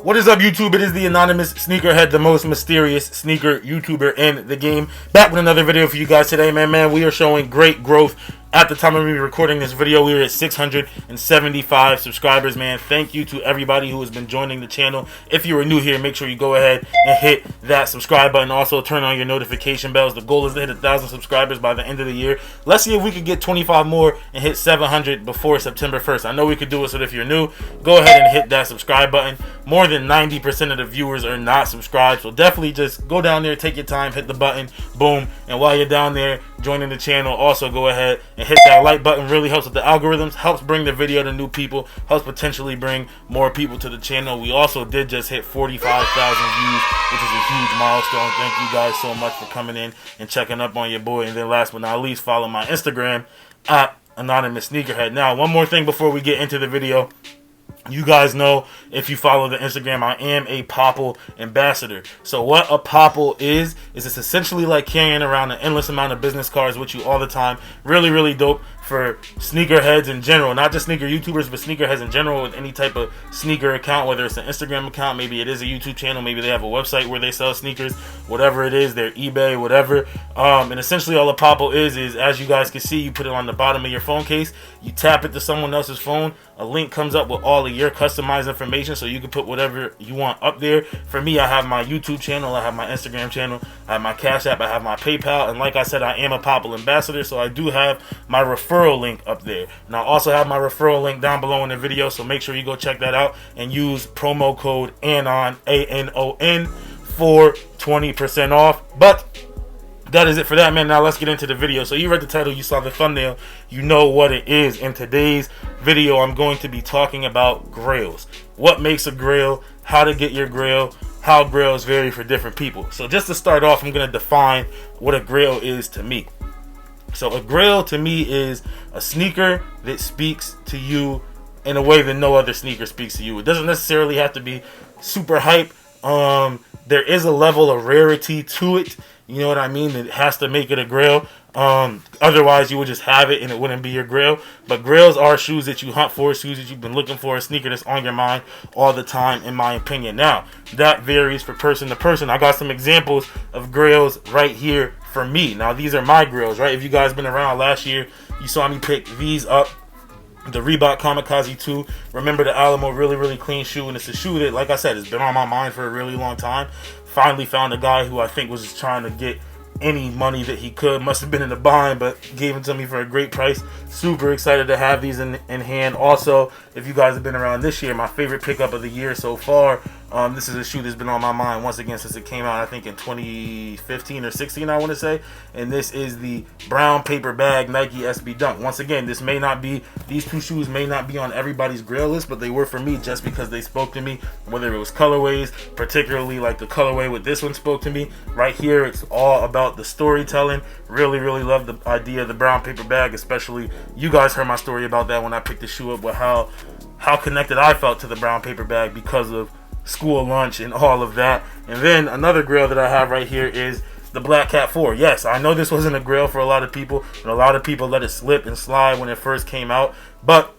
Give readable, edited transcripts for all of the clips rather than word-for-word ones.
What is up, YouTube? It is the anonymous Sneakerhead, the most mysterious sneaker YouTuber in the game. Back with another video for you guys today, man. We are showing great growth. At the time of me recording this video, we were at 675 subscribers, man. Thank you to everybody who has been joining the channel. If you are new here, make sure you go ahead and hit that subscribe button. Also, turn on your notification bells. The goal is to hit 1,000 subscribers by the end of the year. Let's see if we could get 25 more and hit 700 before September 1st. I know we could do it, so if you're new, go ahead and hit that subscribe button. More than 90% of the viewers are not subscribed, so definitely just go down there, take your time, hit the button, boom. And while you're down there joining the channel, also go ahead and hit that like button. Really helps with the algorithms, helps bring the video to new people, helps potentially bring more people to the channel. We also did just hit 45,000 views, which is a huge milestone. Thank you guys so much for coming in and checking up on your boy. And then last but not least, follow my Instagram at anonymous Sneakerhead. Now, one more thing before we get into the video. You guys know, if you follow the Instagram, I am a Popple ambassador. So what a Popple is it's essentially like carrying around an endless amount of business cards with you all the time. Really, really dope for sneakerheads in general. Not just sneaker YouTubers, but sneakerheads in general with any type of sneaker account, whether it's an Instagram account, maybe it is a YouTube channel, maybe they have a website where they sell sneakers, whatever it is, their eBay, whatever. And essentially all a Popple is as you guys can see, you put it on the bottom of your phone case, you tap it to someone else's phone, a link comes up with all of your customized information, so you can put whatever you want up there. For me, I have my YouTube channel, I have my Instagram channel, I have my Cashapp, I have my PayPal, and like I said, I am a Popple ambassador, so I do have my referral link up there. And I also have my referral link down below in the video, so make sure you go check that out and use promo code ANON, ANON, for 20% off. But that is it for that, man. Now let's get into the video. So you read the title, you saw the thumbnail, you know what it is. In today's video, I'm going to be talking about grails. What makes a grail, how to get your grail, how grails vary for different people. So just to start off, I'm going to define what a grail is to me. So a grail to me is a sneaker that speaks to you in a way that no other sneaker speaks to you. It doesn't necessarily have to be super hype. There is a level of rarity to it. You know what I mean? It has to make it a grail. Otherwise, you would just have it and it wouldn't be your grail. But grails are shoes that you hunt for, shoes that you've been looking for, a sneaker that's on your mind all the time, in my opinion. Now, that varies for person to person. I got some examples of grails right here for me. Now, these are my grails, right? If you guys been around last year, you saw me pick these up. The Reebok Kamikaze 2. Remember the Alamo, really, really clean shoe. And it's a shoe that, like I said, has been on my mind for a really long time. Finally found a guy who I think was just trying to get any money that he could. Must have been in a bind, but gave it to me for a great price. Super excited to have these in hand. Also, if you guys have been around this year, my favorite pickup of the year so far. This is a shoe that's been on my mind once again since it came out, I think in 2015 or 16, I want to say. And this is the brown paper bag Nike SB Dunk. Once again, these two shoes may not be on everybody's grail list, but they were for me just because they spoke to me. Whether it was colorways, particularly like the colorway with this one spoke to me. Right here, it's all about the storytelling. Really, really love the idea of the brown paper bag, especially you guys heard my story about that when I picked the shoe up, with how connected I felt to the brown paper bag because of school lunch and all of that. And then another grail that I have right here is the Black Cat 4. Yes, I know this wasn't a grail for a lot of people, and a lot of people let it slip and slide when it first came out. But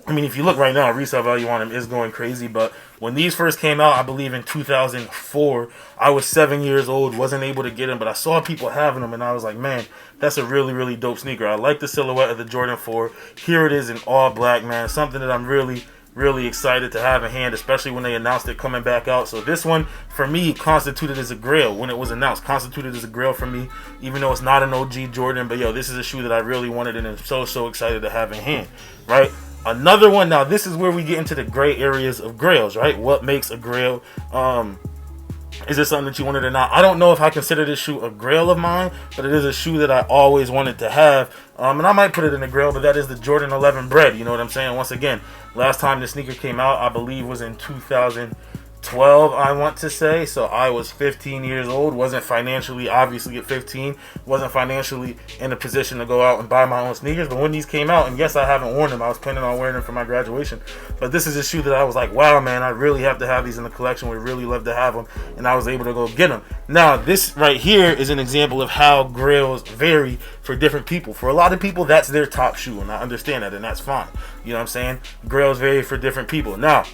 I mean, if you look right now, resale value on them is going crazy. But when these first came out, I believe in 2004, I was 7 years old, wasn't able to get them, but I saw people having them, and I was like, man, that's a really, really dope sneaker. I like the silhouette of the Jordan 4. Here it is in all black, man. Something that I'm really, really excited to have in hand, especially when they announced it coming back out. So this one, for me, constituted as a grail when it was announced. Constituted as a grail for me, even though it's not an OG Jordan. But yo, this is a shoe that I really wanted and I'm so excited to have in hand, right? Another one, now this is where we get into the gray areas of grails, right? What makes a grail? Is it something that you wanted or not? I don't know if I consider this shoe a grail of mine, but it is a shoe that I always wanted to have. And I might put it in a grail, but that is the Jordan 11 Bread. You know what I'm saying? Once again, last time the sneaker came out, I believe was in 2012, I want to say. So I was 15 years old, wasn't financially, obviously at 15, wasn't financially in a position to go out and buy my own sneakers. But when these came out, and yes, I haven't worn them, I was planning on wearing them for my graduation. But this is a shoe that I was like, wow, man, I really have to have these in the collection. We really love to have them. And I was able to go get them. Now, this right here is an example of how grails vary for different people. For a lot of people, that's their top shoe, and I understand that, and that's fine. You know what I'm saying? Grails vary for different people. Now,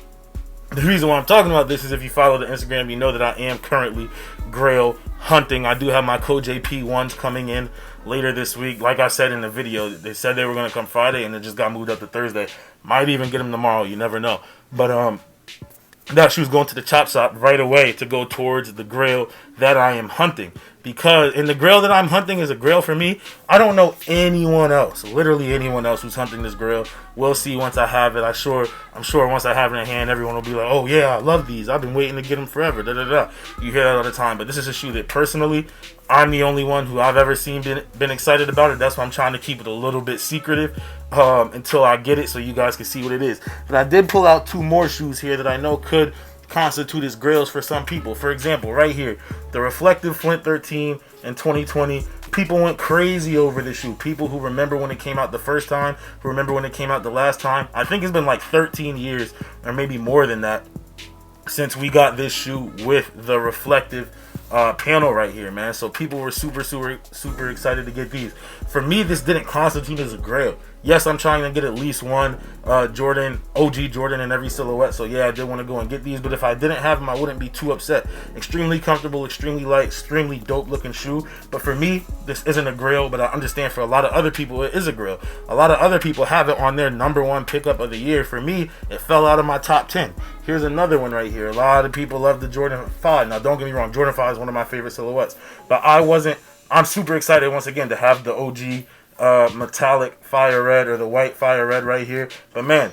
The reason why I'm talking about this is if you follow the Instagram, you know that I am currently Grail hunting. I do have my Code JP ones coming in later this week. Like I said in the video, they said they were going to come Friday, and it just got moved up to Thursday. Might even get them tomorrow. You never know. But that shoe's going to the chop shop right away to go towards the Grail that I am hunting. Because in the Grail that I'm hunting is a Grail for me. I don't know anyone else, literally anyone else who's hunting this Grail. We'll see once I have it. I'm sure once I have it in hand, everyone will be like, oh yeah, I love these. I've been waiting to get them forever. Da, da, da. You hear that all the time. But this is a shoe that personally, I'm the only one who I've ever seen been excited about it. That's why I'm trying to keep it a little bit secretive until I get it so you guys can see what it is. But I did pull out 2 more shoes here that I know could constitute as grails for some people. For example, right here, the reflective Flint 13 in 2020. People went crazy over this shoe. People who remember when it came out the first time, who remember when it came out the last time. I think it's been like 13 years or maybe more than that since we got this shoe with the reflective panel right here, man. So people were super excited to get these. For me, this didn't constitute as a grail. Yes, I'm trying to get at least one Jordan, OG Jordan in every silhouette. So yeah, I did want to go and get these. But if I didn't have them, I wouldn't be too upset. Extremely comfortable, extremely light, extremely dope looking shoe. But for me, this isn't a grail. But I understand for a lot of other people, it is a grail. A lot of other people have it on their #1 pickup of the year. For me, it fell out of my top 10. Here's another one right here. A lot of people love the Jordan 5. Now, don't get me wrong. Jordan 5 is one of my favorite silhouettes. But I'm super excited once again to have the OG metallic fire red or the white fire red right here. But man,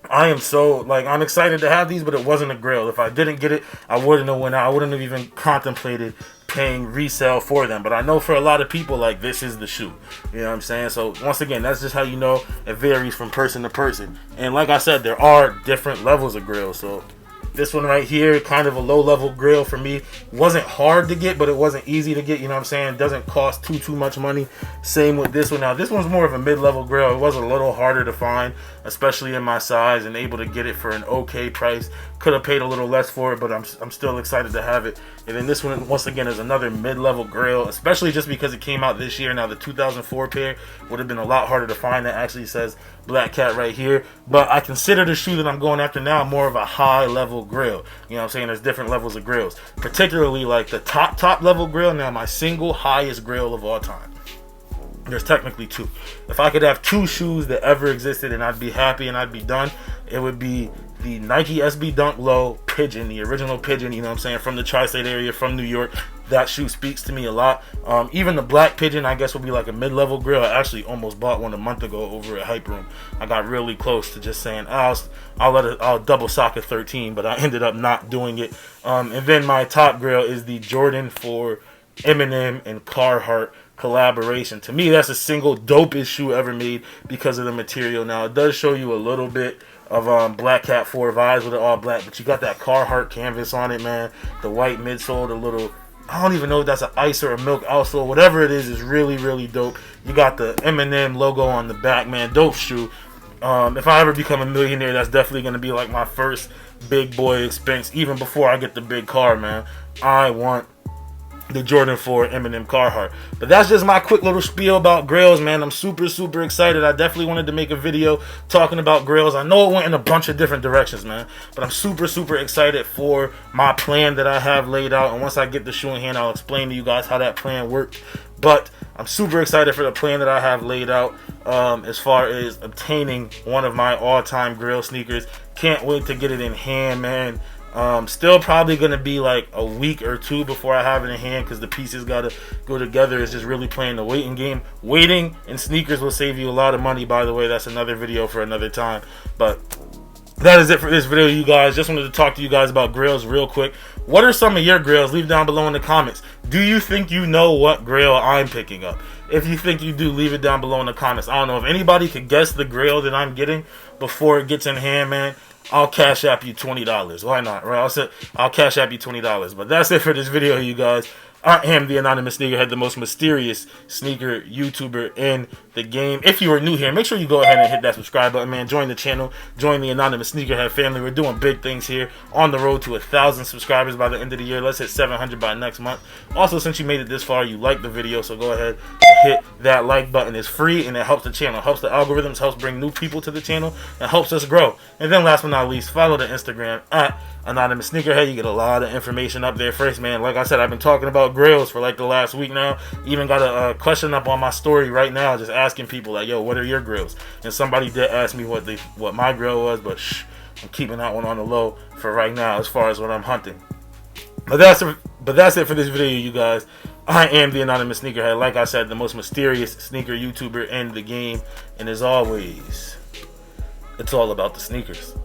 I'm excited to have these, but it wasn't a grail. If I didn't get it, I wouldn't have went out. I wouldn't have even contemplated paying resale for them. But I know for a lot of people, like, this is the shoe. You know what I'm saying? So once again, that's just how you know it varies from person to person. And like I said, there are different levels of grails. So this one right here, kind of a low-level grail for me. Wasn't hard to get, but it wasn't easy to get. You know what I'm saying? It doesn't cost too much money. Same with this one. Now, this one's more of a mid-level grail. It was a little harder to find, especially in my size, and able to get it for an okay price. Could have paid a little less for it, but I'm still excited to have it. And then this one, once again, is another mid-level grail, especially just because it came out this year. Now, the 2004 pair would have been a lot harder to find. That actually says Black Cat right here. But I consider the shoe that I'm going after now more of a high-level grail. You know what I'm saying? There's different levels of grails. Particularly, like, the top level grail. Now, my single highest grail of all time. There's technically 2. If I could have 2 shoes that ever existed and I'd be happy and I'd be done, it would be the Nike SB Dunk Low Pigeon, the original Pigeon, you know what I'm saying, from the tri-state area, from New York. That shoe speaks to me a lot. Even the Black Pigeon, I guess, would be like a mid-level grail. I actually almost bought one a month ago over at Hype Room. I got really close to just saying, I'll double sock a 13, but I ended up not doing it. And then my top grail is the Jordan 4 Eminem and Carhartt collaboration. To me, that's the single dopest shoe ever made because of the material. Now, it does show you a little bit of Black Cat 4 vibes with it all black, but you got that Carhartt canvas on it, man. The white midsole, the little, I don't even know if that's an ice or a milk outsole. Whatever it is really dope. You got the Eminem logo on the back, man. Dope shoe. If I ever become a millionaire, that's definitely going to be like my first big boy expense, even before I get the big car, man. I want the Jordan 4 Eminem Carhartt. But that's just my quick little spiel about grails, man. I'm super excited. I definitely wanted to make a video talking about grails. I know it went in a bunch of different directions, man, but I'm super excited for my plan that I have laid out. And once I get the shoe in hand, I'll explain to you guys how that plan worked. But I'm super excited for the plan that I have laid out as far as obtaining one of my all-time Grail sneakers. Can't wait to get it in hand, man. Still probably going to be like a week or 2 before I have it in hand because the pieces got to go together. It's just really playing the waiting game. Waiting in sneakers will save you a lot of money, by the way. That's another video for another time. But that is it for this video, you guys. Just wanted to talk to you guys about grails real quick. What are some of your grails? Leave down below in the comments. Do you think you know what grail I'm picking up? If you think you do, leave it down below in the comments. I don't know if anybody could guess the grail that I'm getting before it gets in hand, man. I'll cash app you $20. Why not, right? I'll Cash app you $20. But that's it for this video, you guys. I am the anonymous sneakerhead, the most mysterious sneaker YouTuber in the game. If you are new here, make sure you go ahead and hit that subscribe button, man. Join the channel, join the anonymous sneakerhead family. We're doing big things here, on the road to 1,000 subscribers by the end of the year. Let's hit 700 by next month. Also, since you made it this far, you like the video, so go ahead and hit that like button. It's free and it helps the channel, helps the algorithms, helps bring new people to the channel, and helps us grow. And then last but not least, follow the Instagram at Anonymous Sneakerhead. You get a lot of information up there first, man. Like I said, I've been talking about grails for like the last week now. Even got a question up on my story right now, just asking people like, yo, what are your grails? And somebody did ask me what my grail was, but I'm keeping that one on the low for right now as far as what I'm hunting. But that's it for this video, you guys. I am the anonymous sneakerhead. Like I said, the most mysterious sneaker YouTuber in the game. And as always, it's all about the sneakers.